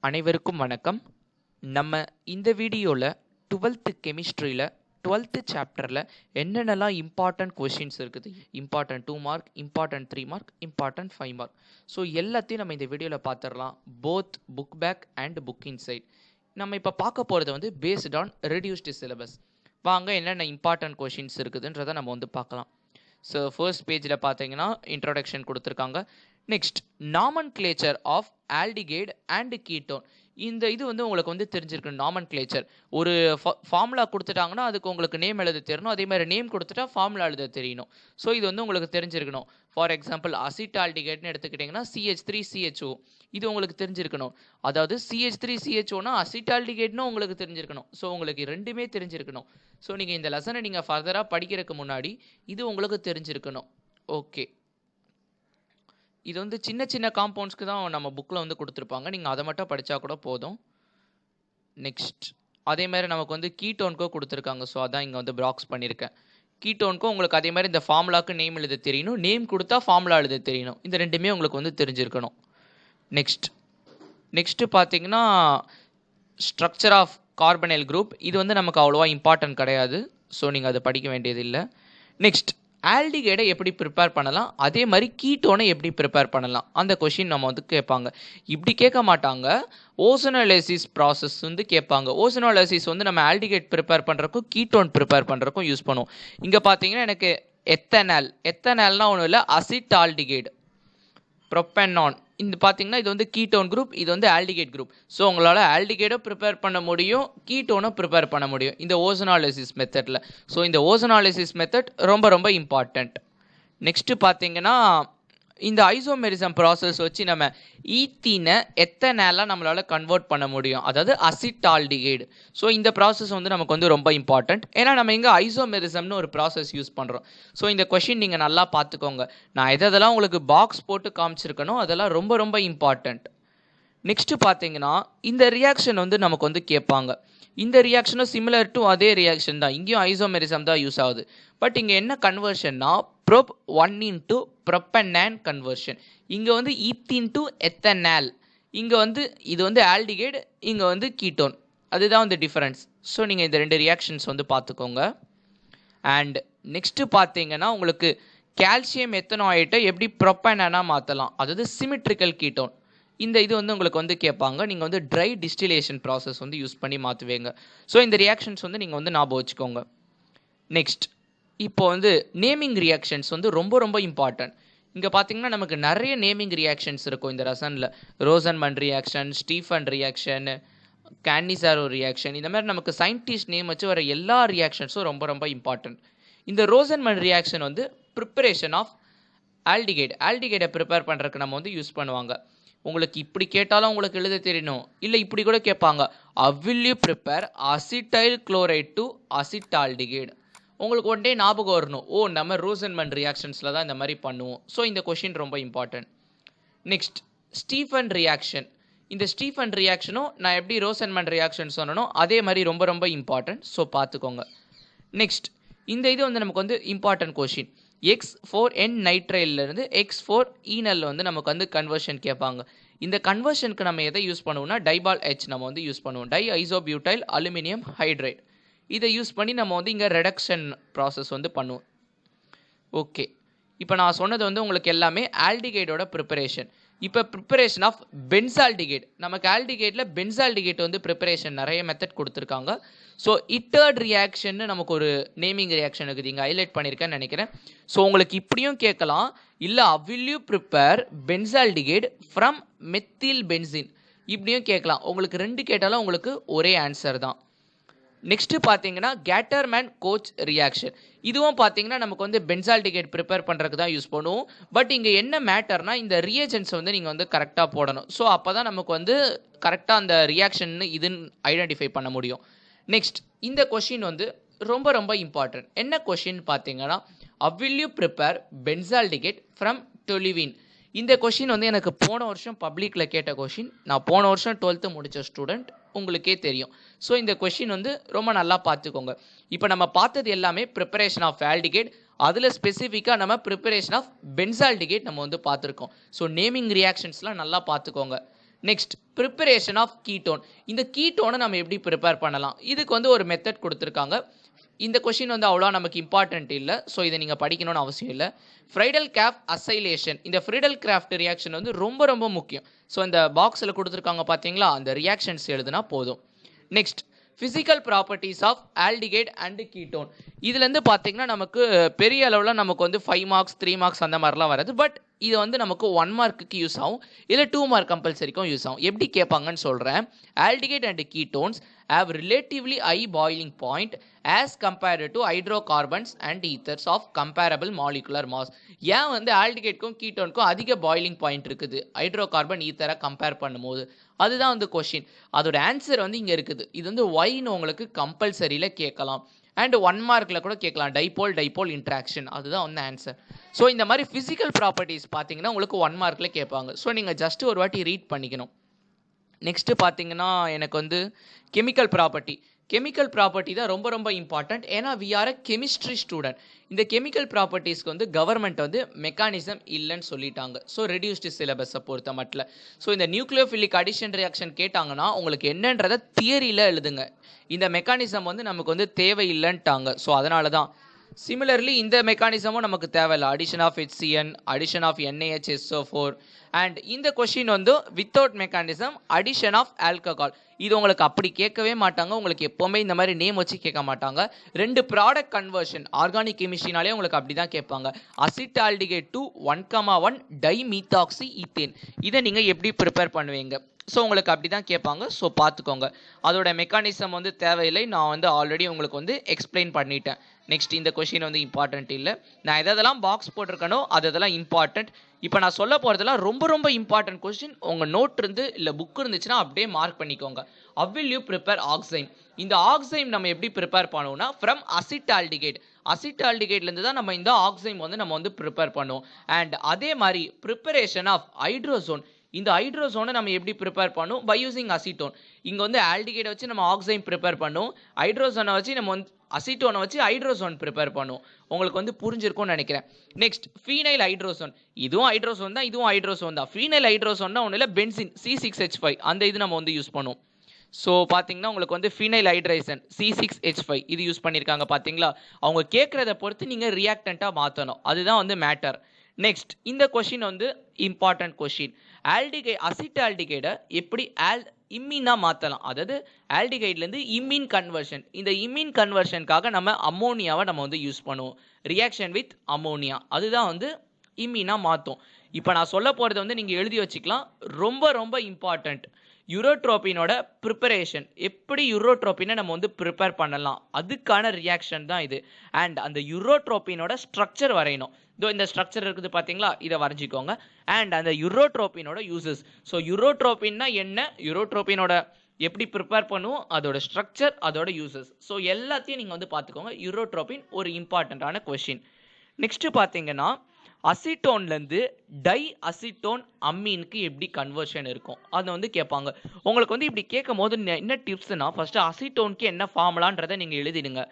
அனைவருக்கும் வணக்கம். நம்ம இந்த வீடியோவில் 12th கெமிஸ்ட்ரியில் 12th சாப்டரில் என்னென்னலாம் இம்பார்ட்டன்ட் கொஷின்ஸ் இருக்குது, important 2 mark, important 3 mark, important 5 mark. So எல்லாத்தையும் நம்ம இந்த வீடியோவில் பார்த்துடலாம். Both book back and book inside. நம்ம இப்போ பார்க்க போகிறது வந்து பேஸ்ட் ஆன் ரெடியூஸ்டு சிலபஸ். வாங்க என்னென்ன இம்பார்ட்டன்ட் கொஷின்ஸ் இருக்குதுன்றதை நம்ம வந்து பார்க்கலாம். ஸோ ஃபர்ஸ்ட் பேஜில் பார்த்தீங்கன்னா இன்ட்ரோடக்ஷன் கொடுத்துருக்காங்க. Next nomenclature of aldehyde and ketone. இந்த இது வந்து உங்களுக்கு வந்து தெரிஞ்சிருக்கணும். நாமன்க்ளேச்சர் ஒரு ஃபார்முலா கொடுத்துட்டாங்கன்னா அதுக்கு உங்களுக்கு நேம் எழுத தெரியணும். அதே மாதிரி நேம் கொடுத்துட்டா ஃபார்முலா எழுத தெரியணும். ஸோ இது வந்து உங்களுக்கு தெரிஞ்சிருக்கணும். ஃபார் எக்ஸாம்பிள் அசிட்டால்டிகைட்னு எடுத்துக்கிட்டிங்கன்னா CH3CHO இது உங்களுக்கு தெரிஞ்சிருக்கணும். அதாவது CH3CHOனா அசிட்டால்டிகைட்னு உங்களுக்கு தெரிஞ்சிருக்கணும். ஸோ உங்களுக்கு ரெண்டுமே தெரிஞ்சிருக்கணும். ஸோ நீங்கள் இந்த லெசனை நீங்கள் ஃபர்தராக படிக்கிறதுக்கு முன்னாடி இது உங்களுக்கு தெரிஞ்சிருக்கணும். ஓகே, இது வந்து சின்ன சின்ன காம்பவுண்ட்ஸ்க்கு தான் நம்ம புக்கில் வந்து கொடுத்துருப்பாங்க. நீங்கள் அதை மட்டும் படித்தா கூட போதும். நெக்ஸ்ட் அதே மாதிரி நமக்கு வந்து கீட்டோனுக்கும் கொடுத்துருக்காங்க. ஸோ அதான் இங்கே வந்து பாக்ஸ் பண்ணியிருக்கேன். கீட்டோனுக்கும் உங்களுக்கு அதே மாதிரி இந்த ஃபார்முலாவுக்கு நேம் எழுத தெரியணும். நேம் கொடுத்தா ஃபார்முலா எழுத தெரியணும். இந்த ரெண்டுமே உங்களுக்கு வந்து தெரிஞ்சிருக்கணும். நெக்ஸ்ட்டு பார்த்தீங்கன்னா ஸ்ட்ரக்சர் ஆஃப் கார்பனைல் குரூப். இது வந்து நமக்கு அவ்வளோவா இம்பார்ட்டன்ட் கிடையாது. ஸோ நீங்கள் அதை படிக்க வேண்டியது இல்லை. நெக்ஸ்ட் ஆல்டிகைடை எப்படி ப்ரிப்பேர் பண்ணலாம், அதே மாதிரி கீட்டோனை எப்படி ப்ரிப்பேர் பண்ணலாம், அந்த கொஷின் நம்ம வந்து கேட்பாங்க. இப்படி கேட்க மாட்டாங்க, ஓசனோலைசிஸ் ப்ராசஸ் வந்து கேட்பாங்க. ஓசனோலைசிஸ் வந்து நம்ம ஆல்டிகைட் ப்ரிப்பேர் பண்ணுறக்கும் கீட்டோன் ப்ரிப்பேர் பண்ணுறக்கும் யூஸ் பண்ணுவோம். இங்கே பார்த்தீங்கன்னா எனக்கு எத்தனால் ஒன்றும் இல்லை, அசிட்டால்டிகைடு, ப்ரோபெனான். இந்த பார்த்தீங்கன்னா இது வந்து கீட்டோன் குரூப், இது வந்து ஆல்டிகைட் குரூப். ஸோ உங்களால் ஆல்டிகைடை ப்ரிப்பேர் பண்ண முடியும், கீட்டோனை ப்ரிப்பேர் பண்ண முடியும் இந்த ஓசனாலிசிஸ் மெத்தடில். ஸோ இந்த ஓசனாலிசிஸ் மெத்தட் ரொம்ப ரொம்ப இம்பார்ட்டண்ட். நெக்ஸ்ட்டு பார்த்தீங்கன்னா இந்த ஐசோமெரிசம் ப்ராசஸ் வச்சு நம்ம ஈத்தீனை எத்தனாலாக நம்மளால் கன்வெர்ட் பண்ண முடியும், அதாவது அசிட்டால்டிகைடு. ஸோ இந்த ப்ராசஸ் வந்து நமக்கு வந்து ரொம்ப இம்பார்ட்டண்ட். ஏன்னா நம்ம இங்கே ஐசோமெரிசம்னு ஒரு ப்ராசஸ் யூஸ் பண்ணுறோம். ஸோ இந்த கொஷின் நீங்கள் நல்லா பார்த்துக்கோங்க. நான் எதெல்லாம் உங்களுக்கு பாக்ஸ் போட்டு காமிச்சிருக்கணும் அதெல்லாம் ரொம்ப ரொம்ப இம்பார்ட்டண்ட். நெக்ஸ்ட்டு பார்த்தீங்கன்னா இந்த ரியாக்ஷன் வந்து நமக்கு வந்து கேட்பாங்க. இந்த ரியாக்ஷனும் சிமிலர் டு அதே ரியாக்ஷன் தான். இங்கேயும் ஐசோமெரிசம் தான் யூஸ் ஆகுது. பட் இங்கே என்ன கன்வர்ஷன்னா ப்ரோப் 1 into ப்ரோபெனான் கன்வர்ஷன். இங்கே வந்து ஈத்தீன் டு எத்தனால். இங்கே வந்து இது வந்து ஆல்டிகைடு, இங்கே வந்து கீட்டோன். அதுதான் வந்து டிஃபரன்ஸ். ஸோ நீங்கள் இந்த ரெண்டு ரியாக்ஷன்ஸ் வந்து பார்த்துக்கோங்க. அண்ட் நெக்ஸ்ட்டு பார்த்தீங்கன்னா உங்களுக்கு கால்சியம் எத்தனாய்டை எப்படி ப்ரோபெனானாக மாற்றலாம், அதாவது சிமெட்ரிக்கல் கீட்டோன். இந்த இது வந்து உங்களுக்கு வந்து கேட்பாங்க. நீங்கள் வந்து ட்ரை டிஸ்டிலேஷன் ப்ராசஸ் வந்து யூஸ் பண்ணி மாற்றுவீங்க. ஸோ இந்த ரியாக்ஷன்ஸ் வந்து நீங்கள் வந்து ஞாபகம் வச்சுக்கோங்க. நெக்ஸ்ட் இப்போ வந்து நேமிங் ரியாக்ஷன்ஸ் வந்து ரொம்ப ரொம்ப இம்பார்ட்டன்ட். இங்கே பார்த்தீங்கன்னா நமக்கு நிறைய நேமிங் ரியாக்ஷன்ஸ் இருக்கும் இந்த லெசனில். Rosenmund reaction, Stephen reaction, Cannizzaro reaction, இந்த மாதிரி நமக்கு சயின்டிஸ்ட் நேம் வச்சு வர எல்லா ரியாக்ஷன்ஸும் ரொம்ப ரொம்ப இம்பார்ட்டன்ட். இந்த ரோசன்மன் ரியாக்ஷன் வந்து ப்ரிப்பரேஷன் ஆஃப் ஆல்டிகைடை ப்ரிப்பேர் பண்ணுறதுக்கு நம்ம வந்து யூஸ் பண்ணுவாங்க. உங்களுக்கு இப்படி கேட்டாலும் உங்களுக்கு எழுத தெரியணும். இல்லை இப்படி கூட கேட்பாங்க, will you prepare acetyl chloride to acetaldehyde. உங்களுக்கு ஒன் டே ஞாபகம் வரணும், ஓ நம்ம ரோசன்மன் ரியாக்ஷன்ஸில் தான் இந்த மாதிரி பண்ணுவோம். ஸோ இந்த கொஷின் ரொம்ப இம்பார்ட்டன்ட். Next Stephen reaction. இந்த ஸ்டீஃபன் ரியாக்ஷனும் நான் எப்படி ரோசன்மன் ரியாக்ஷன் சொன்னனோ அதே மாதிரி ரொம்ப ரொம்ப இம்பார்ட்டன்ட். ஸோ பார்த்துக்கோங்க. நெக்ஸ்ட் இந்த இது வந்து நமக்கு வந்து இம்பார்ட்டன்ட் கொஷின். X4N நைட்ரைலிருந்து X4 வந்து நமக்கு வந்து கன்வர்ஷன் கேட்பாங்க. இந்த கன்வர்ஷனுக்கு நம்ம எதை யூஸ் பண்ணுவோம்னா டைபால் H நம்ம வந்து யூஸ் பண்ணுவோம். Diisobutyl aluminium hydride. இதை யூஸ் பண்ணி நம்ம வந்து இங்கே ரெடக்ஷன் ப்ராசஸ் வந்து பண்ணுவோம். ஓகே, இப்போ நான் சொன்னது வந்து உங்களுக்கு எல்லாமே ஆல்டிகைடோட ப்ரிப்பரேஷன். இப்போ ப்ரிப்பரேஷன் ஆஃப் பென்சால்டிகைட். நமக்கு ஆல்டிகைடில் பென்சால்டிகைட் வந்து ப்ரிப்பரேஷன் நிறைய மெத்தட் கொடுத்துருக்காங்க. ஸோ இட்டர்ட் ரியாக்ஷன் நமக்கு ஒரு நேமிங் ரியாக்ஷன் இருக்குது, இங்கே ஹைலைட் பண்ணியிருக்கேன்னு நினைக்கிறேன். ஸோ உங்களுக்கு இப்படியும் கேட்கலாம், இல்லை will you prepare benzaldehyde from methyl benzene, இப்படியும் கேட்கலாம். உங்களுக்கு ரெண்டு கேட்டாலும் உங்களுக்கு ஒரே ஆன்சர் தான். நெக்ஸ்ட்டு பார்த்தீங்கன்னா கேட்டர்மேன் கோச் ரியாக்ஷன். இதுவும் பார்த்தீங்கன்னா நமக்கு வந்து பென்சால்டிகைட் ப்ரிப்பேர் பண்ணுறதுக்கு தான் யூஸ் பண்ணுவோம். பட் இங்கே என்ன மேட்டர்னா இந்த ரியேஜென்ட்ஸ் வந்து நீங்கள் வந்து கரெக்டாக போடணும். ஸோ அப்போ தான் நமக்கு வந்து கரெக்டாக அந்த ரியாக்ஷன் இதுன்னு ஐடென்டிஃபை பண்ண முடியும். நெக்ஸ்ட் இந்த கொஷின் வந்து ரொம்ப ரொம்ப இம்பார்ட்டன்ட். என்ன கொஷின் பார்த்தீங்கன்னா will you prepare benzaldehyde from டொலிவின். இந்த கொஷின் வந்து எனக்கு போன வருஷம் பப்ளிக்கில் கேட்ட கொஷின். நான் போன வருஷம் 12th முடித்த ஸ்டூடெண்ட், உங்களுக்கே தெரியும். ஸோ இந்த கொஷின் வந்து ரொம்ப நல்லா பார்த்துக்கோங்க. இப்போ நம்ம பார்த்தது எல்லாமே ப்ரிப்பரேஷன் ஆஃப் ஆல்டிகைட், அதில் ஸ்பெசிஃபிக்காக நம்ம ப்ரிப்பரேஷன் ஆஃப் பென்சால்டிகைட் நம்ம வந்து பார்த்துருக்கோம். ஸோ நேமிங் ரியாக்ஷன்ஸ்லாம் நல்லா பார்த்துக்கோங்க. Next preparation of ketone. இந்த கீட்டோனை நம்ம எப்படி ப்ரிப்பேர் பண்ணலாம், இதுக்கு வந்து ஒரு மெத்தட் கொடுத்துருக்காங்க. இந்த கொஷின் வந்து அவ்வளோ நமக்கு இம்பார்ட்டன்ட் இல்லை, ஸோ இதை நீங்கள் படிக்கணும்னு அவசியம் இல்லை. ஃப்ரைடல் கேப் அசைலேஷன், இந்த ஃப்ரைடல் கிராஃப்ட் ரியாக்ஷன் வந்து ரொம்ப ரொம்ப முக்கியம். ஸோ இந்த பாக்ஸில் கொடுத்துருக்காங்க பார்த்தீங்களா, அந்த ரியாக்ஷன்ஸ் எழுதுனா போதும். Next physical properties of aldehyde and ketone. இதுலேருந்து பார்த்தீங்கன்னா நமக்கு பெரிய அளவில் நமக்கு வந்து 5 மார்க்ஸ் 3 மார்க்ஸ் அந்த மாதிரிலாம் வராது. பட் இது வந்து நமக்கு 1 மார்க்குக்கு யூஸ் ஆகும், இல்லை 2 மார்க் கம்பல்சரிக்கும் யூஸ் ஆகும். எப்படி கேட்பாங்கன்னு சொல்கிறேன். Aldehyde and ketones have relatively high boiling point as compared to hydrocarbons and ethers of comparable molecular mass. ஏன் வந்து ஆல்டிகைட்க்கும் கீட்டோனுக்கும் அதிக பாயிலிங் பாயிண்ட் இருக்குது ஹைட்ரோகார்பன் ஈத்தரை கம்பேர் பண்ணும்போது, அதுதான் வந்து கொஷின். அதோட ஆன்சர் வந்து இங்கே இருக்குது. இது வந்து ஒய்னு உங்களுக்கு கம்பல்சரியில் கேட்கலாம், அண்ட் 1 மார்க்கில் கூட கேட்கலாம். டைபோல் இன்ட்ராக்ஷன், அதுதான் வந்து ஆன்சர். ஸோ இந்த மாதிரி ஃபிசிக்கல் ப்ராப்பர்ட்டிஸ் பார்த்தீங்கன்னா உங்களுக்கு 1 மார்க்கில் கேட்பாங்க. ஸோ நீங்கள் ஜஸ்ட் ஒரு வாட்டி ரீட் பண்ணிக்கணும். நெக்ஸ்ட்டு பார்த்தீங்கன்னா எனக்கு வந்து கெமிக்கல் ப்ராப்பர்ட்டி தான் ரொம்ப ரொம்ப இம்பார்ட்டண்ட். ஏன்னா we are a chemistry student. இந்த கெமிக்கல் ப்ராப்பர்ட்டிஸ்க்கு வந்து கவர்மெண்ட் வந்து மெக்கானிசம் இல்லைன்னு சொல்லிட்டாங்க. ஸோ ரெடியூஸ்டு சிலபஸை பொறுத்த மட்டும். ஸோ இந்த நியூக்ளியோஃபிலிக் அடிஷன் ரியாக்ஷன் கேட்டாங்கன்னா உங்களுக்கு என்னன்றதை தியரியில் எழுதுங்க. இந்த மெக்கானிசம் வந்து நமக்கு வந்து தேவையில்லைன்ட்டாங்க. ஸோ அதனால தான். சிமிலர்லி இந்த மெக்கானிசமும் நமக்கு தேவையில்லை. Addition of HCN, addition of NaHSO4, and இந்த கொஷின் வந்து without mechanism addition of alcohol. இது உங்களுக்கு அப்படி கேட்கவே மாட்டாங்க. உங்களுக்கு எப்போவுமே இந்த மாதிரி நேம் வச்சு கேட்க மாட்டாங்க. 2 ப்ராடக்ட் கன்வர்ஷன் ஆர்கானிக் கெமிஸ்ட்ரினாலே உங்களுக்கு அப்படி தான் கேட்பாங்க. அசிட்டால்டிகேட் டு 1,1 டைமீத்தாக்சி ஈத்தேன். இதை நீங்கள் எப்படி ப்ரிப்பேர் பண்ணுவீங்க? ஸோ உங்களுக்கு அப்படி தான் கேட்பாங்க. ஸோ பார்த்துக்கோங்க. அதோட மெக்கானிசம் வந்து தேவையில்லை, நான் வந்து ஆல்ரெடி உங்களுக்கு வந்து எக்ஸ்பிளைன் பண்ணிட்டேன். நெக்ஸ்ட் இந்த கொஷின் வந்து இம்பார்ட்டன்ட் இல்லை. நான் எதெல்லாம் பாக்ஸ் போட்டிருக்கனோ அதெல்லாம் இம்பார்ட்டன்ட். இப்போ நான் சொல்ல போகிறதெல்லாம் ரொம்ப ரொம்ப இம்பார்ட்டன்ட் கொஸ்டின். உங்கள் நோட் இருந்து இல்லை புக் இருந்துச்சுன்னா அப்படியே மார்க் பண்ணிக்கோங்க. how will you prepare ஆக்சைம்? இந்த ஆக்சைம் நம்ம எப்படி ப்ரிப்பேர் பண்ணுவோம்னா ஃப்ரம் அசிட்டால்டிகைட்லேருந்து தான் நம்ம இந்த ஆக்சைம் வந்து நம்ம வந்து ப்ரிப்பேர் பண்ணுவோம். அண்ட் அதே மாதிரி ப்ரிப்பரேஷன் ஆஃப் ஹைட்ரோசோன், இந்த ஹைட்ரோசோனை நம்ம எப்படி ப்ரிப்பேர் பண்ணுவோம்? By using acetone. இங்கே வந்து ஆல்டிகைடை வச்சு நம்ம ஆக்சைம் ப்ரிப்பேர் பண்ணுவோம், ஹைட்ரோசோனை வச்சு நம்ம வந்து அசிட்டோனை வச்சு ஹைட்ரோசோன் ப்ரிப்பேர் பண்ணுவோம். உங்களுக்கு வந்து புரிஞ்சிருக்கும்னு நினைக்கிறேன். Next phenyl ஹைட்ரோசோன். இதுவும் ஹைட்ரோசோன் தான், இதுவும் ஹைட்ரோசோன் தான். ஃபீனைல் ஹைட்ரோசோன்னா ஒன்றும் இல்லை, பென்சின் C6H5 அந்த இது நம்ம வந்து யூஸ் பண்ணுவோம். ஸோ பார்த்தீங்கன்னா உங்களுக்கு வந்து ஃபீனைல் ஹைட்ரேசன் C6H5 இது யூஸ் பண்ணியிருக்காங்க பார்த்தீங்களா. அவங்க கேட்குறத பொறுத்து நீங்கள் ரியாக்டண்ட்டாக மாற்றணும், அதுதான் வந்து மேட்டர். நெக்ஸ்ட் இந்த கொஷின் வந்து இம்பார்ட்டன்ட் கொஷின். அசிட்டால்டிகைடை எப்படி இம்மினா மாற்றலாம், அதாவது ஆல்டிகைட்லேருந்து இம்மின் கன்வர்ஷன். இந்த இம்மின் கன்வர்ஷனுக்காக நம்ம அம்மோனியாவை நம்ம வந்து யூஸ் பண்ணுவோம். ரியாக்ஷன் வித் அம்மோனியா, அதுதான் வந்து இம்மினா மாற்றும். இப்போ நான் சொல்ல போகிறது வந்து நீங்கள் எழுதி வச்சுக்கலாம், ரொம்ப ரொம்ப இம்பார்ட்டண்ட். யூரோட்ரோபினோட ப்ரிப்பரேஷன், எப்படி யூரோட்ரோபினை நம்ம வந்து ப்ரிப்பேர் பண்ணலாம், அதுக்கான ரியாக்ஷன் தான் இது. அண்ட் அந்த யூரோட்ரோபினோட ஸ்ட்ரக்சர் வரையணும். இதோ இந்த ஸ்ட்ரக்சர் இருக்குது பார்த்தீங்களா, இதை வரைஞ்சிக்கோங்க. அண்ட் அந்த யூரோட்ரோபினோட யூசஸ். ஸோ யூரோட்ரோபின்னா என்ன, யூரோட்ரோபினோட எப்படி ப்ரிப்பேர் பண்ணுவோம், அதோட ஸ்ட்ரக்சர், அதோட யூசஸ். ஸோ எல்லாத்தையும் நீங்கள் வந்து பார்த்துக்கோங்க. யூரோட்ரோபின் ஒரு இம்பார்ட்டண்ட்டான கொஷின். நெக்ஸ்ட் பார்த்தீங்கன்னா அசிட்டோன்லேருந்து டை அசிட்டோன் அம்மீனுக்கு எப்படி கன்வர்ஷன் இருக்கும் அதை வந்து கேட்பாங்க. உங்களுக்கு வந்து இப்படி கேட்கும் போது என்ன டிப்ஸ்னா, ஃபர்ஸ்ட் அசிட்டோனுக்கு என்ன ஃபார்முலான்றதை நீங்கள் எழுதிடுங்க.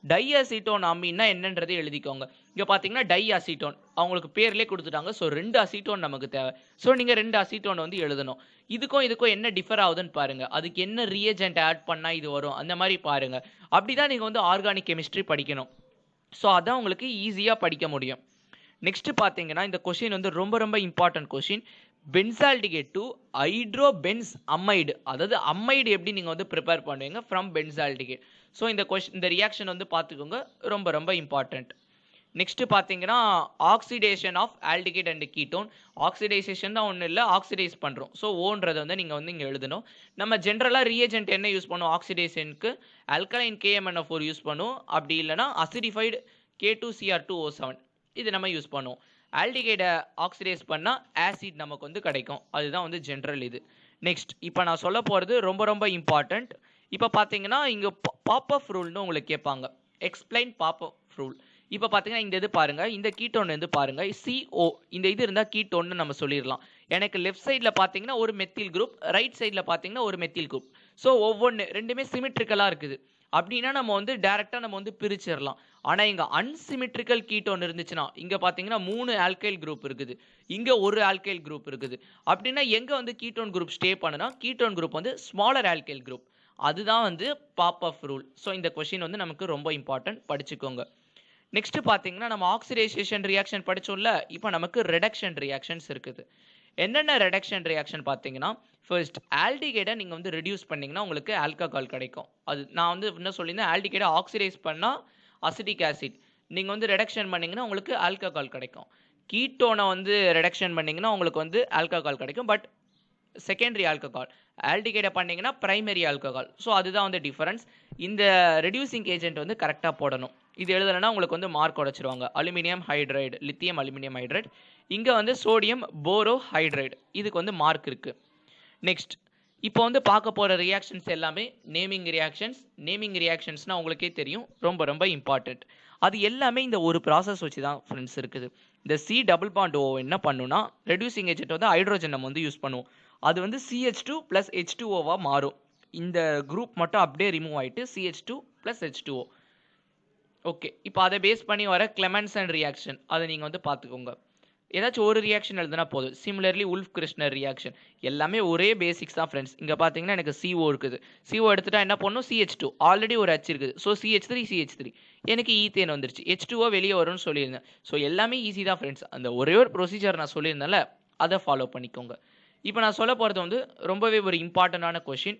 டை அசிட்டோன் அம்மீன்னா என்னன்றதை எழுதிக்கோங்க. இங்கே பார்த்தீங்கன்னா டை அசிட்டோன் அவங்களுக்கு பேர்லேயே கொடுத்துட்டாங்க. ஸோ 2 அசிட்டோன் நமக்கு தேவை. ஸோ நீங்கள் 2 அசிட்டோன் வந்து எழுதணும். இதுக்கும் என்ன டிஃபர் ஆகுதுன்னு பாருங்கள், அதுக்கு என்ன ரியேஜென்ட் ஆட் பண்ணால் இது வரும் அந்த மாதிரி பாருங்கள். அப்படி தான் நீங்கள் வந்து ஆர்கானிக் கெமிஸ்ட்ரி படிக்கணும். ஸோ அதான் உங்களுக்கு ஈஸியாக படிக்க முடியும். நெக்ஸ்ட் பார்த்தீங்கன்னா இந்த கொஷின் வந்து ரொம்ப ரொம்ப important question. Benzaldehyde to hydrobenzamide, அதாவது அமைடு எப்படி நீங்கள் வந்து ப்ரிப்பேர் பண்ணுவீங்க ஃப்ரம் பென்சால்டிகேட். ஸோ இந்த ரியாக்ஷன் வந்து பார்த்துக்கோங்க, ரொம்ப ரொம்ப இம்பார்ட்டன்ட். நெக்ஸ்ட் பார்த்தீங்கன்னா oxidation of aldehyde and ketone. Oxidisation தான் ஒன்றும் இல்லை, ஆக்சிடைஸ் பண்ணுறோம். ஸோ ஓன்றதை வந்து நீங்கள் வந்து இங்கே எழுதணும். நம்ம ஜென்ரலாக ரியேஜென்ட் என்ன யூஸ் பண்ணுவோம் ஆக்சிடேஷனுக்கு? அல்கலைன் KMnO4 யூஸ் பண்ணுவோம். அப்படி இல்லைனா அசிடிஃபைடு K2Cr2O7 இது நம்ம யூஸ் பண்ணுவோம். ஆல்டிகைடை ஆக்சிடைஸ் பண்ணால் ஆசிட் நமக்கு வந்து கிடைக்கும், அதுதான் வந்து ஜென்ரல் இது. நெக்ஸ்ட் இப்போ நான் சொல்ல போகிறது ரொம்ப ரொம்ப இம்பார்ட்டண்ட். இப்போ பார்த்தீங்கன்னா இங்கே பாப்அப் ரூல்னு உங்களுக்கு கேட்பாங்க. Explain pop-up rule. இப்போ பார்த்தீங்கன்னா இந்த இது பாருங்கள், இந்த கீட்டோன் வந்து பாருங்கள் CO இந்த இது இருந்தால் கீட்டோன்னு நம்ம சொல்லிடலாம். எனக்கு லெஃப்ட் சைடில் பார்த்தீங்கன்னா ஒரு மெத்தில் குரூப், ரைட் சைடில் பார்த்தீங்கன்னா ஒரு மெத்தில் குரூப். ஸோ ஒவ்வொன்று ரெண்டுமே சிமெட்ரிக்கலாக இருக்குது. அப்படின்னா நம்ம வந்து டைரக்டா நம்ம வந்து பிரிச்சிடலாம். ஆனா இங்க அன்சிமெட்ரிக்கல் கீட்டோன் இருந்துச்சுன்னா இங்க பாத்தீங்கன்னா 3 ஆல்கைல் குரூப் இருக்குது, இங்க ஒரு ஆல்கைல் குரூப் இருக்குது. அப்படின்னா எங்க வந்து கீட்டோன் குரூப் ஸ்டே பண்ணுனா கீட்டோன் குரூப் வந்து ஸ்மாலர் ஆல்கைல் குரூப். அதுதான் வந்து பாப்பஃப் ரூல். ஸோ இந்த கொஸ்டின் வந்து நமக்கு ரொம்ப இம்பார்ட்டன்ட், படிச்சுக்கோங்க. நெக்ஸ்ட் பாத்தீங்கன்னா நம்ம ஆக்சிடைசேஷன் ரியாக்ஷன் படிச்சோம்ல, இப்போ நமக்கு ரிடக்ஷன் ரியாக்ஷன்ஸ் இருக்குது. என்னென்ன ரிடக்ஷன் ரியாக்ஷன் பார்த்தீங்கன்னா, ஃபர்ஸ்ட் ஆல்டிகைடை நீங்கள் வந்து ரெடியூஸ் பண்ணீங்கன்னா உங்களுக்கு ஆல்கஹால் கிடைக்கும். அது நான் வந்து என்ன சொல்லியிருந்தேன், ஆல்டிகைடை ஆக்சிடைஸ் பண்ணால் அசிட்டிக் ஆசிட், நீங்கள் வந்து ரிடக்ஷன் பண்ணீங்கன்னா உங்களுக்கு ஆல்கஹால் கிடைக்கும். கீட்டோனை வந்து ரிடக்ஷன் பண்ணீங்கன்னா உங்களுக்கு வந்து ஆல்கஹால் கிடைக்கும், பட் செகண்டரி ஆல்கஹால். ஆல்டிகைடை பண்ணீங்கன்னா பிரைமரி ஆல்கஹால். ஸோ அதுதான் வந்து டிஃபரன்ஸ். இந்த ரெடியூசிங் ஏஜென்ட் வந்து கரெக்டாக போடணும். இது எழுதலைன்னா உங்களுக்கு வந்து மார்க் உடைச்சிருவாங்க. Aluminium hydride, lithium aluminium hydride. இங்கே வந்து சோடியம் போரோ ஹைட்ரைடு, இதுக்கு வந்து மார்க் இருக்குது. நெக்ஸ்ட் இப்போ வந்து பார்க்க போகிற ரியாக்ஷன்ஸ் எல்லாமே நேமிங் ரியாக்ஷன்ஸ். நேமிங் ரியாக்ஷன்ஸ்னால் உங்களுக்கே தெரியும், ரொம்ப ரொம்ப இம்பார்ட்டண்ட். அது எல்லாமே இந்த ஒரு ப்ராசஸ் வச்சு தான் ஃப்ரெண்ட்ஸ் இருக்குது. இந்த சி டபுள் பாண்ட் ஓ என்ன பண்ணுன்னா, ரெடியூசிங் ஏஜென்ட் வந்து ஹைட்ரோஜன் நம்ம வந்து யூஸ் பண்ணுவோம். அது வந்து CH2 + H2O மாறும். இந்த குரூப் மட்டும் அப்படியே ரிமூவ் ஆகிட்டு CH2 + H2O. ஓகே, இப்போ அதை பேஸ் பண்ணி வர கிளெமென்சன் ரியாக்ஷன் அதை நீங்கள் வந்து பார்த்துக்கோங்க. ஏதாச்சும் ஒரு ரியாக்ஷன் எழுதுனா போதும். சிமிலர்லி உல்ஃப் கிருஷ்ணர் ரியாக்ஷன் எல்லாமே ஒரே பேசிக்ஸ் தான் ஃப்ரெண்ட்ஸ். இங்கே பார்த்தீங்கன்னா எனக்கு CO இருக்குது. CO எடுத்துட்டா என்ன பண்ணும், CH2 ஆல்ரெடி ஒரு H இருக்குது. ஸோ CH3 எனக்கு ஈத்தேன் வந்துருச்சு. H2O வெளியே வரும்னு சொல்லியிருந்தேன். ஸோ எல்லாமே ஈஸி தான் ஃப்ரெண்ட்ஸ். அந்த ஒரே ஒரு ப்ரொசீஜர் நான் சொல்லியிருந்தேன்ல, அதை ஃபாலோ பண்ணிக்கோங்க. இப்போ நான் சொல்ல போகிறது வந்து ரொம்பவே ஒரு இம்பார்ட்டண்டான கொஷின்.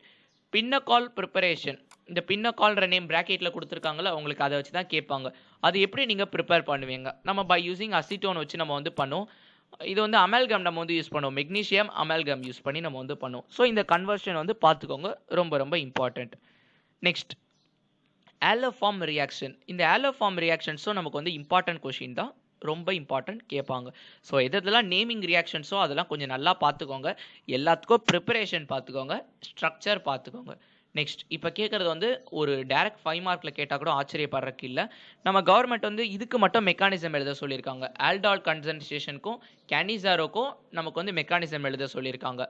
பின்னக்கால் ப்ரிப்பரேஷன். இந்த பின்னக்கால்ற நேம் பிராக்கெட்டில் கொடுத்துருக்காங்களா, உங்களுக்கு அதை வச்சு தான் கேட்பாங்க. அது எப்படி நீங்கள் ப்ரிப்பேர் பண்ணுவீங்க? நம்ம பை யூஸிங் அசிட்டோன் வச்சு நம்ம வந்து பண்ணுவோம். இது வந்து அமல்கம் நம்ம வந்து யூஸ் பண்ணுவோம். மெக்னீஷியம் அமல்கம் யூஸ் பண்ணி நம்ம வந்து பண்ணுவோம். ஸோ இந்த கன்வர்ஷன் வந்து பார்த்துக்கோங்க, ரொம்ப ரொம்ப இம்பார்ட்டண்ட். Next ஆலோஃபார்ம் reaction. இந்த ஆலோஃபார்ம் ரியாக்ஷன்ஸும் நமக்கு வந்து இம்பார்ட்டன்ட் கொஷின் தான், ரொம்ப இம்பார்ட்டன்ட் கேட்பாங்க. ஸோ எதெல்லாம் நேமிங் ரியாக்ஷன்ஸோ அதெல்லாம் கொஞ்சம் நல்லா பார்த்துக்கோங்க. எல்லாத்துக்கும் ப்ரிப்பரேஷன் பார்த்துக்கோங்க, ஸ்ட்ரக்சர் பார்த்துக்கோங்க. நெக்ஸ்ட் இப்போ கேட்குறது வந்து ஒரு டைரக்ட் 5 மார்க்கில் கேட்டால் கூட ஆச்சரியப்படுறதுக்கு இல்லை. நம்ம கவர்மெண்ட் வந்து இதுக்கு மட்டும் மெக்கானிசம் எழுத சொல்லியிருக்காங்க. ஆல்டால் கண்டென்சேஷனுக்கும் கேனிசாரோக்கும் நமக்கு வந்து மெக்கானிசம் எழுத சொல்லியிருக்காங்க.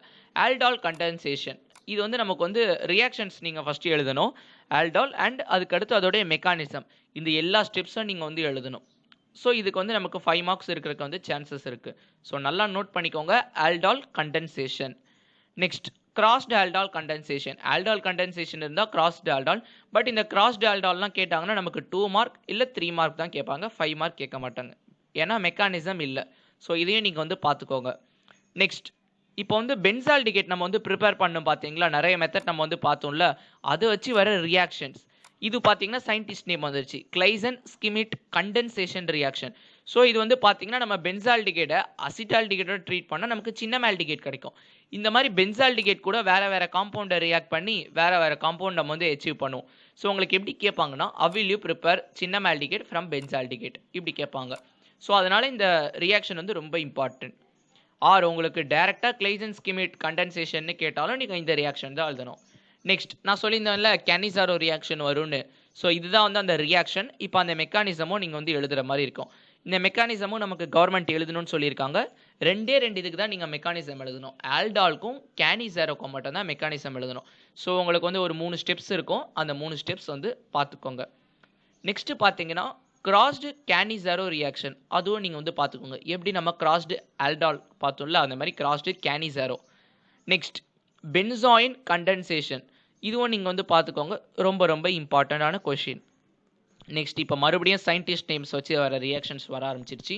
ஆல்டால் கண்டென்சேஷன் இது வந்து நமக்கு வந்து ரியாக்ஷன்ஸ் நீங்கள் ஃபஸ்ட்டு எழுதணும், ஆல்டால் அண்ட் அதுக்கடுத்து அதோடைய மெக்கானிசம். இந்த எல்லா ஸ்டெப்ஸும் நீங்கள் வந்து எழுதணும். ஸோ இதுக்கு வந்து நமக்கு 5 மார்க்ஸ் இருக்கிறதுக்கு வந்து சான்சஸ் இருக்குது. ஸோ நல்லா நோட் பண்ணிக்கோங்க, aldol condensation. Next crossed aldol condensation. Aldol condensation இருந்தால் கிராஸ்டு ஆல்டால். பட் இந்த கிராஸ்டு ஆல்டால்லாம் கேட்டாங்கன்னா நமக்கு 2 மார்க் இல்லை 3 மார்க் தான் கேட்பாங்க, 5 மார்க் கேட்க மாட்டாங்க. ஏன்னா மெக்கானிசம் இல்லை. ஸோ இதையும் நீங்கள் வந்து பார்த்துக்கோங்க. நெக்ஸ்ட் இப்போ வந்து பென்சால்டிகேட் நம்ம வந்து ப்ரிப்பேர் பண்ணணும் பார்த்தீங்களா, நிறைய மெத்தட் நம்ம வந்து பார்த்தோம்ல, அதை வச்சு வர ரியாக்ஷன்ஸ். இது பார்த்தீங்கன்னா சயின்டிஸ்ட் நேம் வந்துருச்சு, glycine Schmitt condensation reaction. So இது வந்து பார்த்தீங்கன்னா நம்ம பென்சால்டிகேட்டை அசிட்டால்டிகேட்டோட ட்ரீட் பண்ணால் நமக்கு சின்ன மால்டிகேட் கிடைக்கும். இந்த மாதிரி பென்சால்டிகேட் கூட வேறு வேறு காம்பவுண்டை ரியாக்ட் பண்ணி வேறு வேறு காம்பவுண்ட் நம்ம வந்து அச்சீவ் பண்ணுவோம். ஸோ உங்களுக்கு எப்படி கேட்பாங்கன்னா, அவில் யூ ப்ரிப்பேர் சின்ன மால்டிகேட் ஃப்ரம் பென்சால்டிகேட், இப்படி கேட்பாங்க. ஸோ அதனால் இந்த ரியாக்ஷன் வந்து ரொம்ப இம்பார்ட்டன்ட். ஆர் உங்களுக்கு டேரெக்டாக கிளைசன் ஸ்கிமிட் கண்டென்சேஷன் கேட்டாலும் நீங்கள் இந்த ரியாக்ஷன் தான் எழுதணும். நெக்ஸ்ட் நான் சொல்லியிருந்தேன்ல கேனிசாரோ ரியாக்ஷன் வரும்னு. ஸோ இதுதான் வந்து அந்த ரியாக்ஷன். இப்போ அந்த மெக்கானிசமும் நீங்கள் வந்து எழுதுகிற மாதிரி இருக்கும். இந்த மெக்கானிசமும் நமக்கு கவர்மெண்ட் எழுதணும்னு சொல்லியிருக்காங்க. 2 இதுக்கு தான் நீங்கள் மெக்கானிசம் எழுதணும். ஆல்டால்க்கும் கேனிசாரோக்கும் மட்டும் தான் மெக்கானிசம் எழுதணும். ஸோ உங்களுக்கு வந்து ஒரு 3 ஸ்டெப்ஸ் இருக்கும், அந்த 3 ஸ்டெப்ஸ் வந்து பார்த்துக்கோங்க. நெக்ஸ்ட்டு பார்த்தீங்கன்னா கிராஸ்டு கேனிசாரோ ரியாக்ஷன், அதுவும் நீங்கள் வந்து பார்த்துக்கோங்க. எப்படி நம்ம கிராஸ்டு ஆல்டால் பார்த்தோம்ல, அந்த மாதிரி crossed Cannizzaro. Next benzoin condensation, இதுவும் நீங்கள் வந்து பார்த்துக்கோங்க, ரொம்ப ரொம்ப இம்பார்ட்டண்டான கொஷின். நெக்ஸ்ட் இப்போ மறுபடியும் சயின்டிஸ்ட் நேம்ஸ் வச்சு வர ரியாக்ஷன்ஸ் வர ஆரம்பிச்சிருச்சு.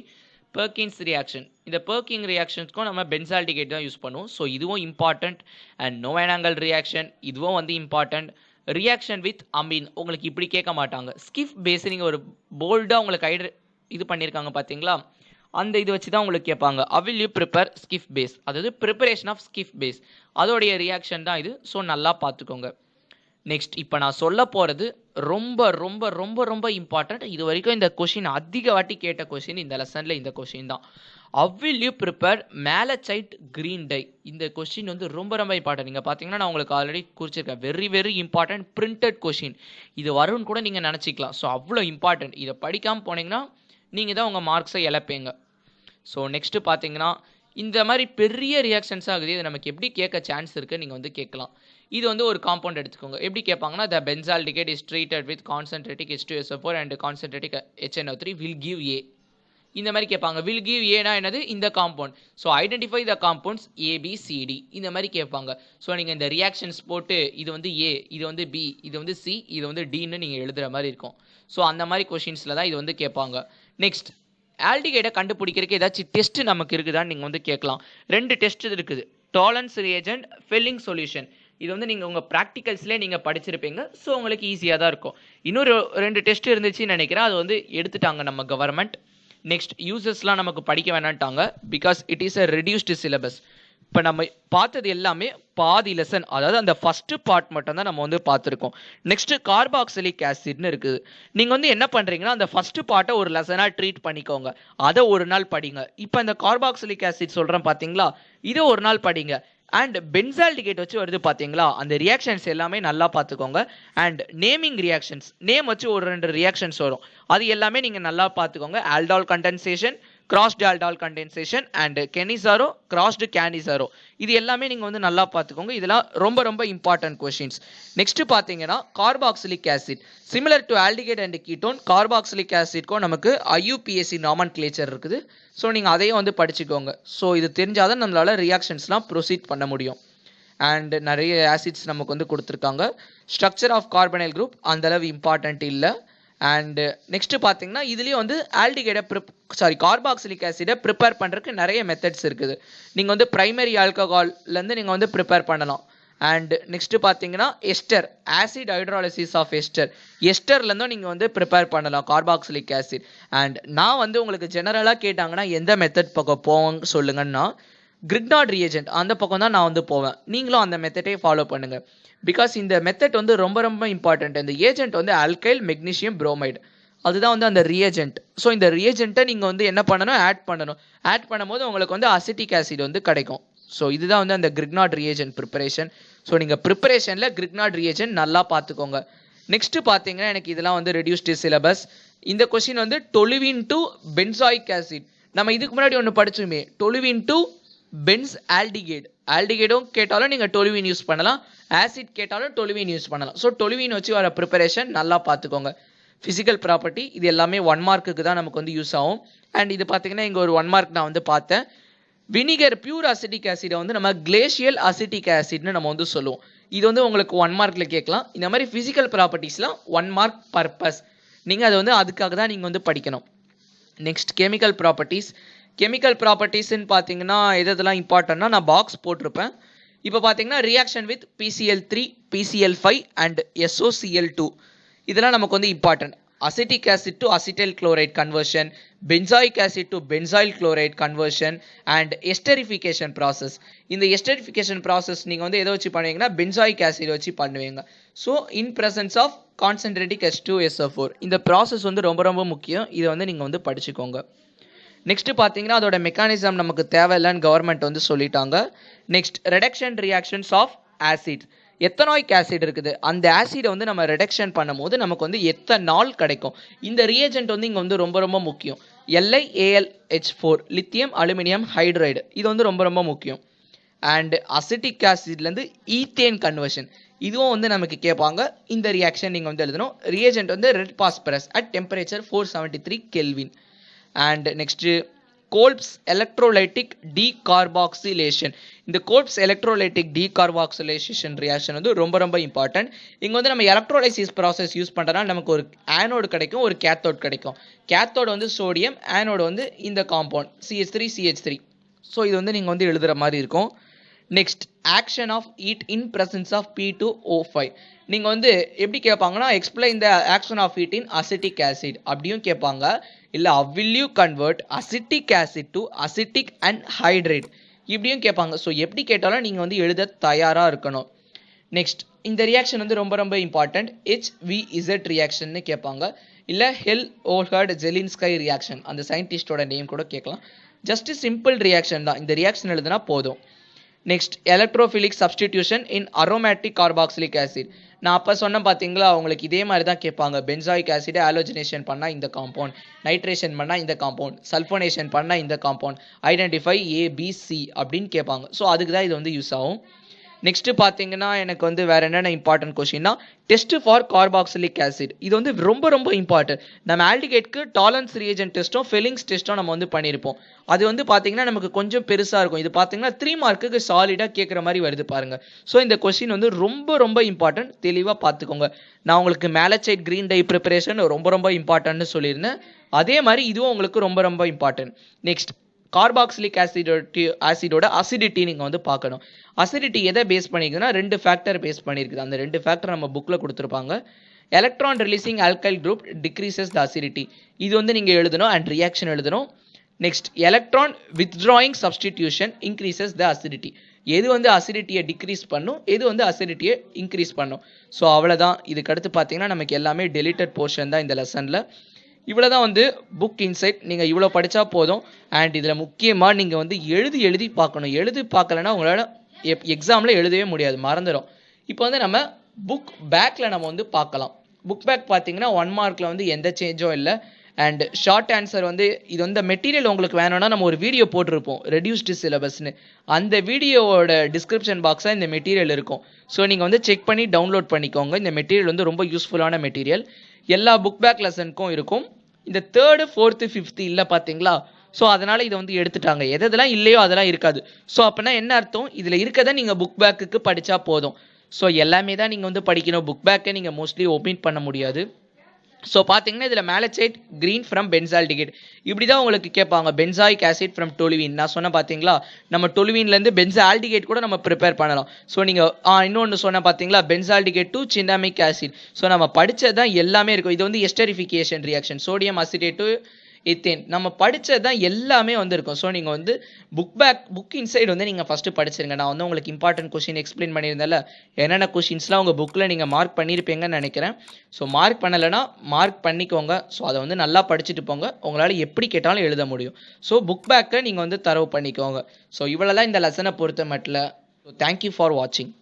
Perkins reaction. இந்த பெர்கிங் ரியாக்ஷன்ஸ்க்கும் நம்ம பென்சால்டிகேட் தான் யூஸ் பண்ணுவோம். ஸோ இதுவும் இம்பார்ட்டண்ட். அண்ட் நோவானாங்கல் ரியாக்ஷன், இதுவும் வந்து இம்பார்ட்டண்ட். ரியாக்ஷன் வித் அமீன் உங்களுக்கு இப்படி கேட்க மாட்டாங்க. ஸ்கிஃப் பேஸ் நீங்கள் ஒரு போல்டாக உங்களுக்கு இது பண்ணியிருக்காங்க பார்த்தீங்களா, அந்த இது வச்சு தான் உங்களுக்கு கேட்பாங்க. அவில் யூ ப்ரிப்பேர் ஸ்கிஃப் பேஸ், அதாவது ப்ரிப்பரேஷன் ஆஃப் ஸ்கிஃப் பேஸ், அதோடைய ரியாக்ஷன் தான் இது. ஸோ நல்லா பார்த்துக்கோங்க. நெக்ஸ்ட் இப்போ நான் சொல்ல போகிறது ரொம்ப ரொம்ப ரொம்ப ரொம்ப இம்பார்ட்டண்ட். இது வரைக்கும் இந்த கொஷின் அதிக வாட்டி கேட்ட கொஷின் இந்த லெசனில் இந்த கொஷின் தான். How will you prepare malachite green dye, இந்த கொஷின் வந்து ரொம்ப ரொம்ப இம்பார்ட்டன்ட். நீங்கள் பார்த்தீங்கன்னா நான் உங்களுக்கு ஆல்ரெடி குறிச்சிருக்கேன், very very important printed question. இது வரும்னு கூட நீங்கள் நினச்சிக்கலாம். ஸோ அவ்வளோ இம்பார்ட்டன்ட். இதை படிக்காமல் போனீங்கன்னா நீங்கள் தான் உங்கள் மார்க்ஸை இழப்பீங்க. ஸோ நெக்ஸ்ட்டு பார்த்தீங்கன்னா இந்த மாதிரி பெரிய ரியாக்ஷன்ஸ் ஆகுது, இது நமக்கு எப்படி கேட்க சான்ஸ் இருக்குது நீங்கள் வந்து கேட்கலாம். இது வந்து ஒரு காம்பவுண்ட் எடுத்துக்கோங்க. எப்படி கேட்பாங்கன்னா, the benzaldehyde is treated with concentrated H2SO4 and concentrated HNO3 will give A. இந்த மாதிரி கேட்பாங்க. will give ஏனா என்னது? இந்த compound. So identify the compounds ABCD இந்த மாதிரி கேட்பாங்க. ஸோ நீங்கள் இந்த ரியாக்ஷன்ஸ் போட்டு இது வந்து A, இது வந்து B, இது வந்து C, இது வந்து Dன்னு நீங்கள் எழுதுகிற மாதிரி இருக்கும். ஸோ அந்த மாதிரி கொஷின்ஸில் தான் இது வந்து கேட்பாங்க. நெக்ஸ்ட் ஆல்டிகைடை கண்டுபிடிக்கிறதுக்கு ஏதாச்சும் டெஸ்ட் நமக்கு இருக்குதான்னு நீங்கள் வந்து கேட்கலாம். 2 டெஸ்ட் இருக்குது. Tolerance reagent, filling solution. இது வந்து நீங்கள் உங்கள் ப்ராக்டிகல்ஸ்லேயே நீங்கள் படிச்சிருப்பீங்க. ஸோ உங்களுக்கு ஈஸியாக தான் இருக்கும். இன்னொரு 2 டெஸ்ட் இருந்துச்சுன்னு நினைக்கிறேன். அது வந்து எடுத்துட்டாங்க நம்ம கவர்மெண்ட். நெக்ஸ்ட் யூசர்ஸ்லாம் நமக்கு படிக்க வேணான்ட்டாங்க. Because it is a reduced syllabus. இப்போ நம்ம பார்த்தது எல்லாமே பாதி லெசன், அதாவது அந்த ஃபர்ஸ்ட் பார்ட் மட்டும் தான் நம்ம வந்து பார்த்துருக்கோம். நெக்ஸ்ட் கார்பாக்சிலிக் ஆசிட்னு இருக்குது. நீங்கள் வந்து என்ன பண்ணுறீங்கன்னா, அந்த ஃபர்ஸ்ட் பார்ட்டை ஒரு லெசனாக ட்ரீட் பண்ணிக்கோங்க. அதை ஒரு நாள் படிங்க. இப்போ இந்த கார்பாக்சிலிக் ஆசிட் சொல்கிறேன் பார்த்தீங்களா, இதை ஒரு நாள் படிங்க. அண்ட் பென்சால்டிகேட் வச்சு வருது பார்த்தீங்களா, அந்த ரியாக்ஷன்ஸ் எல்லாமே நல்லா பார்த்துக்கோங்க. அண்ட் நேமிங் ரியாக்ஷன்ஸ், நேம் வச்சு ஒரு 2 ரியாக்ஷன்ஸ் வரும், அது எல்லாமே நீங்கள் நல்லா பார்த்துக்கோங்க. Aldol condensation, crossed aldol condensation and Cannizzaro, crossed Cannizzaro, இது எல்லாமே நீங்கள் வந்து நல்லா பார்த்துக்கோங்க. இதெல்லாம் ரொம்ப ரொம்ப இம்பார்ட்டன்ட் கொஷின்ஸ். நெக்ஸ்ட் பார்த்தீங்கன்னா carboxylic acid, similar to aldehyde and ketone, carboxylic ஆசிட்க்கும் நமக்கு IUPAC நாமன்கிளேச்சர் இருக்குது. ஸோ நீங்கள் அதையும் வந்து படிச்சுக்கோங்க. ஸோ இது தெரிஞ்சாதான் நம்மளால் ரியாக்ஷன்ஸ்லாம் ப்ரொசீட் பண்ண முடியும். அண்ட் நிறைய ஆசிட்ஸ் நமக்கு வந்து கொடுத்துருக்காங்க. ஸ்ட்ரக்சர் ஆஃப் கார்பனைல் குரூப் அந்தளவு இம்பார்ட்டன்ட் இல்லை. அண்ட் நெக்ஸ்ட் பார்த்தீங்கன்னா இதுலேயும் வந்து ஆல்டிகைடை கார்பாக்சிலிக் ஆசிடை ப்ரிப்பேர் பண்ணுறதுக்கு நிறைய மெத்தட்ஸ் இருக்குது. நீங்கள் வந்து பிரைமரி ஆல்கஹால்லேருந்து நீங்கள் வந்து ப்ரிப்பேர் பண்ணலாம். அண்ட் நெக்ஸ்ட் பார்த்தீங்கன்னா எஸ்டர், ஆசிட் ஹைட்ராலிசிஸ் ஆஃப் எஸ்டர்லேருந்தும் நீங்கள் வந்து ப்ரிப்பேர் பண்ணலாம் கார்பாக்சிலிக் ஆசிட். அண்ட் நான் வந்து உங்களுக்கு ஜெனரலாக கேட்டாங்கன்னா எந்த மெத்தட் பக்கம் போவாங்க சொல்லுங்கன்னா, கிரிக்னார்ட் ரியேஜென்ட் அந்த பக்கம் தான் நான் வந்து போவேன். நீங்களும் அந்த மெத்தடே ஃபாலோ பண்ணுங்கள். பிகாஸ் இந்த மெத்தட் வந்து ரொம்ப ரொம்ப இம்பார்ட்டன்ட். இந்த ஏஜென்ட் வந்து ஆல்கைல் மெக்னீஷியம் புரோமைடு, அதுதான் வந்து அந்த ரியேஜென்ட். ஸோ இந்த ரியேஜென்ட்டை நீங்கள் வந்து என்ன பண்ணணும், ஆட் பண்ணணும். ஆட் பண்ணும்போது உங்களுக்கு வந்து அசிட்டிக் ஆசிட் வந்து கிடைக்கும். ஸோ இதுதான் வந்து அந்த கிரிக்னார்ட் ரியேஜென்ட் ப்ரிப்பரேஷன். ஸோ நீங்கள் ப்ரிப்பரேஷனில் கிரிக்னார்ட் ரியேஜென்ட் நல்லா பார்த்துக்கோங்க. நெக்ஸ்ட் பார்த்தீங்கன்னா எனக்கு இதெல்லாம் வந்து ரெடியூஸ்டு சிலபஸ். இந்த கொஸ்டின் வந்து டொலுவின் டு பென்சாயிக் ஆசிட். நம்ம இதுக்கு முன்னாடி ஒன்று படிச்சோமே, டொலுவின் டு பென்ஸ் ஆல்டிகைட். ஆல்டிகைடும் கேட்டாலும் நீங்கள் டொலுவின் யூஸ் பண்ணலாம், ஆசிட் கேட்டாலும் டொலுவின் யூஸ் பண்ணலாம். ஸோ டொலுவின் வச்சு வர ப்ரிப்பரேஷன் நல்லா பார்த்துக்கோங்க. ஃபிசிக்கல் ப்ராப்பர்ட்டி இது எல்லாமே 1 மார்க்குக்கு தான் நமக்கு வந்து யூஸ் ஆகும். அண்ட் இது பார்த்தீங்கன்னா இங்கே ஒரு 1 மார்க் நான் வந்து பார்த்தேன். வினிகர் பியூர் அசிட்டிக் ஆசிடை வந்து நம்ம கிளேஷியல் அசிட்டிக் ஆசிட்னு நம்ம வந்து சொல்லுவோம். இது வந்து உங்களுக்கு 1 மார்க்கில் கேட்கலாம். இந்த மாதிரி ஃபிசிக்கல் ப்ராப்பர்ட்டிஸ்லாம் 1 மார்க் பர்பஸ். நீங்கள் அதை வந்து அதுக்காக தான் நீங்கள் வந்து படிக்கணும். Next chemical properties. கெமிக்கல் ப்ராப்பர்ட்டிஸ்ன்னு பார்த்தீங்கன்னா எதெல்லாம் இம்பார்ட்டன்னா நான் பாக்ஸ் போட்டிருப்பேன். இப்போ பார்த்தீங்கன்னா reaction with PCl3, PCl5 and SOCl2 இதெல்லாம் நமக்கு வந்து important. Acetic acid to acetyl chloride conversion, benzoic acid to benzoyl chloride conversion and esterification process. இந்த எஸ்டரிஃபிகேஷன் ப்ராசஸ் நீங்கள் வந்து எதை வச்சு பண்ணுவீங்கன்னா பென்சாயிக் ஆசிட் வச்சு பண்ணுவீங்க. So in presence of concentrated H2SO4 இந்த ப்ராசஸ் வந்து ரொம்ப ரொம்ப முக்கியம். இதை வந்து நீங்கள் வந்து படிச்சுக்கோங்க. நெக்ஸ்ட் பார்த்தீங்கன்னா அதோட மெக்கானிசம் நமக்கு தேவையில்லைன்னு கவர்மெண்ட் வந்து சொல்லிட்டாங்க. Next reduction reactions of acid. Ethanoic acid இருக்குது, அந்த ஆசிடை வந்து நம்ம ரெடக்ஷன் பண்ணும்போது நமக்கு வந்து எத்தனால் கிடைக்கும். இந்த ரியேஜென்ட் வந்து இங்கே வந்து ரொம்ப ரொம்ப முக்கியம். LiAlH4 லித்தியம் அலுமினியம் ஹைட்ரைடு, இது வந்து ரொம்ப ரொம்ப முக்கியம். அண்ட் அசிட்டிக் ஆசிட்லேருந்து ஈத்தேன் கன்வர்ஷன், இதுவும் வந்து நமக்கு கேட்பாங்க. இந்த ரியாக்ஷன் நீங்கள் வந்து எழுதணும். ரியேஜென்ட் வந்து red phosphorus at temperature 473 kelvin. And next கோல்ப்ஸ் electrolytic decarboxylation. இந்த கோல்ப்ஸ் எலக்ட்ரோலைட்டிக் டீகார்பாக்சிலேஷன் ரியாக்ஷன் வந்து ரொம்ப ரொம்ப இம்பார்ட்டன்ட். இங்கே வந்து நம்ம எலக்ட்ரோலைசிஸ் ப்ராசஸ் யூஸ் பண்ணுறதுனால நமக்கு ஒரு ஆனோடு கிடைக்கும், ஒரு கேத்தோடு கிடைக்கும். கேத்தோடு வந்து சோடியம், ஆனோடு வந்து இந்த காம்பவுண்ட் CH3CH3. ஸோ இது வந்து நீங்கள் வந்து எழுதுகிற மாதிரி இருக்கும். Next action of heat in presence of P2O5. நீங்கள் வந்து எப்படி கேட்பாங்கன்னா explain the action of heat in acetic acid அப்படியும் கேட்பாங்க. இல்லை will you convert acetic acid to acetic anhydride இப்படியும் கேட்பாங்க. ஸோ எப்படி கேட்டாலும் நீங்கள் வந்து எழுத தயாராக இருக்கணும். நெக்ஸ்ட் இந்த ரியாக்ஷன் வந்து ரொம்ப ரொம்ப இம்பார்ட்டன்ட். HVZ ரியாக்ஷன்னு கேட்பாங்க. இல்லை ஹெல்-ஓல்ஹர்ட் ஜெலின்ஸ்கை ரியாக்ஷன், அந்த சயின்டிஸ்டோட நேம் கூட கேட்கலாம். ஜஸ்ட் சிம்பிள் ரியாக்ஷன் தான், இந்த ரியாக்ஷன் எழுதுனா போதும். நெக்ஸ்ட் எலக்ட்ரோஃபிலிக் சப்ஸ்டிடியூஷன் இன் அரோமேட்டிக் கார்பாக்சிலிக் ஆசிட். நான் அப்போ சொன்ன பார்த்தீங்களா, உங்களுக்கு இதே மாதிரி தான் கேட்பாங்க. பென்சாயிக் ஆசிடை ஆலோஜினேஷன் பண்ணால் இந்த காம்பவுண்ட், நைட்ரேஷன் பண்ணால் இந்த காம்பவுண்ட், சல்ஃபோனேஷன் பண்ணால் இந்த காம்பவுண்ட், ஐடென்டிஃபை ABC அப்படின்னு கேட்பாங்க. ஸோ அதுக்கு தான் இது வந்து யூஸ் ஆகும். நெக்ஸ்ட் பார்த்தீங்கன்னா எனக்கு வந்து வேற என்னென்ன இம்பார்ட்டன்ட் கொஸ்டின்னா டெஸ்ட் ஃபார் கார்பாக்சிலிக் ஆசிட். இது வந்து ரொம்ப ரொம்ப இம்பார்ட்டன்ட். நம்ம ஆல்டிகேட்க்கு டாலரன்ஸ் ரியேஜென்ட் டெஸ்ட்டும் ஃபெல்லிங்ஸ் டெஸ்ட்டும் நம்ம வந்து பண்ணியிருப்போம். அது வந்து பார்த்தீங்கன்னா நமக்கு கொஞ்சம் பெருசாக இருக்கும். இது பார்த்தீங்கன்னா 3 மார்க்குக்கு சாலிடாக கேட்குற மாதிரி வருது பாருங்க. ஸோ இந்த கொஸ்டின் வந்து ரொம்ப ரொம்ப இம்பார்ட்டன்ட். தெளிவாக பார்த்துக்கோங்க. நான் உங்களுக்கு மேலச்சைட் கிரீன் டை ப்ரிப்பரேஷன் ரொம்ப ரொம்ப இம்பார்ட்டன்ட்னு சொல்லியிருந்தேன். அதே மாதிரி இதுவும் உங்களுக்கு ரொம்ப ரொம்ப இம்பார்ட்டன்ட். நெக்ஸ்ட் கார்பாக்சிலிக் ஆசிடோட அசிடிட்டி நீங்கள் வந்து பார்க்கணும். அசிடிட்டி எதை பேஸ் பண்ணியிருக்குன்னா 2 ஃபேக்டர் பேஸ் பண்ணியிருக்குது. அந்த 2 ஃபேக்டர் நம்ம புக்கில் கொடுத்துருப்பாங்க. Electron releasing alkyl group decreases த அசிடிட்டி. இது வந்து நீங்கள் எழுதணும் அண்ட் ரியாக்ஷன் எழுதணும். Next electron withdrawing substitution increases த அசிடிட்டி. எது வந்து அசிடிட்டியை டிக்ரீஸ் பண்ணும், எது வந்து அசிடிட்டியை இன்க்ரீஸ் பண்ணும். ஸோ அவ்வளோதான். இதுக்கடுத்து பார்த்தீங்கன்னா நமக்கு எல்லாமே டெலிட்டட் போர்ஷன் தான் இந்த லெசனில். இவ்வளோ தான் வந்து புக் இன்சைட். நீங்கள் இவ்வளோ படித்தா போதும். அண்ட் இதில் முக்கியமாக நீங்கள் வந்து எழுதி பார்க்கணும். எழுதி பார்க்கலன்னா உங்களால் எக்ஸாமில் எழுதவே முடியாது, மறந்துடும். இப்போ வந்து நம்ம புக் பேக்கில் நம்ம வந்து பார்க்கலாம். புக் பேக் பார்த்தீங்கன்னா 1 மார்க்கில் வந்து எந்த சேஞ்சும் இல்லை. அண்ட் ஷார்ட் ஆன்சர் வந்து இது வந்து மெட்டீரியல் உங்களுக்கு வேணும்னா நம்ம ஒரு வீடியோ போட்டிருப்போம் ரெடியூஸ்டு சிலபஸ்னு. அந்த வீடியோவோட டிஸ்கிரிப்ஷன் பாக்ஸில் இந்த மெட்டீரியல் இருக்கும். ஸோ நீங்கள் வந்து செக் பண்ணி டவுன்லோட் பண்ணிக்கோங்க. இந்த மெட்டீரியல் வந்து ரொம்ப யூஸ்ஃபுல்லான மெட்டீரியல். எல்லா புக் பேக் லெசனுக்கும் இருக்கும். இந்த 3rd 4th 5th இல்லை பார்த்தீங்களா? ஸோ அதனால் இதை வந்து எடுத்துட்டாங்க. எதெல்லாம் இல்லையோ அதெல்லாம் இருக்காது. ஸோ அப்படின்னா என்ன அர்த்தம்? இதில் இருக்கதை நீங்கள் புக் பேக்குக்கு படித்தா போதும். ஸோ எல்லாமே தான் நீங்கள் வந்து படிக்கணும். புக் பேக்கை நீங்கள் மோஸ்ட்லி ஒமிட் பண்ண முடியாது. ஸோ பார்த்தீங்கன்னா இதில் மேலச்சைட் கிரீன் ஃப்ரம் பென்சால்டிகேட் இப்படி தான் உங்களுக்கு கேட்பாங்க. Benzoic acid from toluene. நான் சொன்ன பார்த்தீங்களா, நம்ம டொலுவின்லேருந்து பென்சால்டிகேட் கூட நம்ம ப்ரிப்பேர் பண்ணலாம். ஸோ நீங்கள் இன்னொன்று சொன்ன பார்த்தீங்களா, benzaldehyde to cinnamic acid. So நம்ம படித்தது தான் எல்லாமே இருக்கும். இது வந்து esterification reaction, sodium acetate to ethane. நம்ம படித்தது தான் எல்லாமே வந்து இருக்கும். ஸோ நீங்கள் வந்து புக் இன்சைட் வந்து நீங்கள் ஃபஸ்ட்டு படிச்சிருங்க. நான் வந்து உங்களுக்கு இம்பார்ட்டன்ட் கொஸ்டின் எக்ஸ்பிளைன் பண்ணியிருந்தேன்ல, என்னென்ன கொஸ்டின்ஸ்லாம் உங்கள் புக்கில் நீங்கள் மார்க் பண்ணியிருப்பீங்கன்னு நினைக்கிறேன். ஸோ மார்க் பண்ணலைன்னா மார்க் பண்ணிக்கோங்க. ஸோ அதை வந்து நல்லா படிச்சுட்டு போங்க. உங்களால் எப்படி கேட்டாலும் எழுத முடியும். ஸோ புக் பேக்கை நீங்கள் வந்து தரவு பண்ணிக்கோங்க. ஸோ இவ்வளோ தான் இந்த லெசனை பொறுத்த மட்டும். ஸோ தேங்க்யூ ஃபார் வாட்சிங்.